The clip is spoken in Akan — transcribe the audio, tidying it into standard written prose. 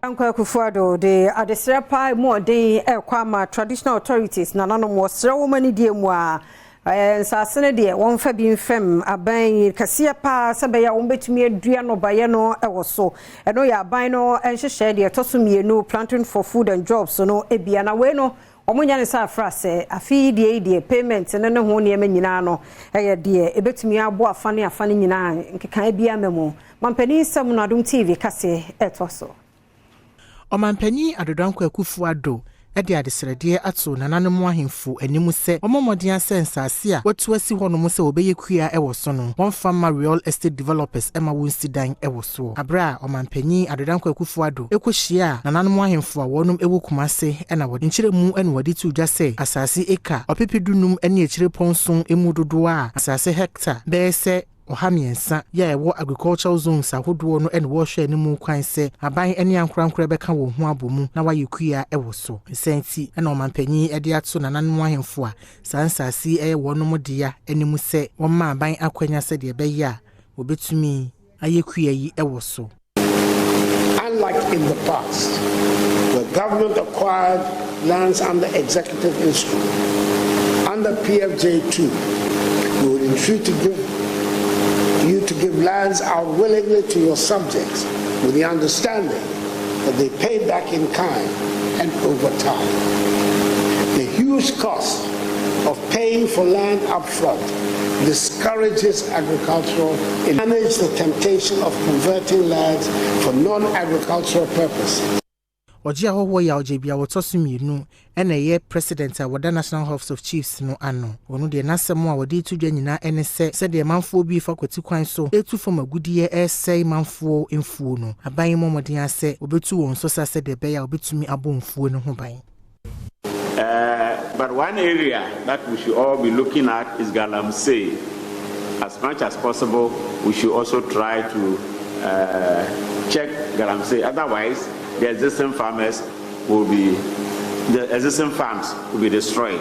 Akuffo-Addo the adesrepa more dey kwama traditional authorities na nanom wosre wo mani die mu a nsasene de won fa bi mfem aban kase pa sebeya won betumi adua no baye no ewoso eno ya aban no enhyehyɛ de tosomienu planting for food and jobs no ebia na we no omunya ne sa frase afi de payment ne ne ho ne nyina no eye de ebetumi abo afane nyina nkeka bia memo mampani sam no Adom TV kase etoso Omanpanyi Akuffo-Addo ede adesrede ato nananom ahemfo animu se omomodin asensase a watu asi honom se obeyekua ewoso no one farmer real estate developers ema wonsidan ewoso abra omanpanyi Akuffo-Addo ekohia nananom ahemfo a wonum ewu kumase ena wodi nkyeremu ene wodi tudwa se asase eka opepedunum ene ekyire ponson emu dodo a asase hectare bese Ohamiensa ya ewo agricultural zones ahodo no ene wo hwe animu kwan se aban ene ankorankora beka wo ho abomu na wayekua ewo so senti ena omanpanyi ede ato nananom ahemfo a sansasi wonum dia animu se womma aban akwanya se de beya obetumi ayekua yi ewo so. Unlike in the past, the government acquired lands under executive instrument. Under PFJ 2, we would entreat to give lands out willingly to your subjects with the understanding that they pay back in kind and over time. The huge cost of paying for land up front discourages agricultural and manage the temptation of converting lands for non-agricultural purposes. Ojia hoho ya ojebia wotosumienu ena ye president a wada National House of Chiefs no ano onu de nasemo a wadi tudwa nyina ene se de manfo bi fa kwati kwan so etu fom agudie esei manfo emfuo no aban momodin ase obetu won so sa se de beya obetumi abomfuo no ho ban. But one area that we should all be looking at is Galamsey. As much as possible, we should also try to check Galamsey. Otherwise, the existing farms will be destroyed.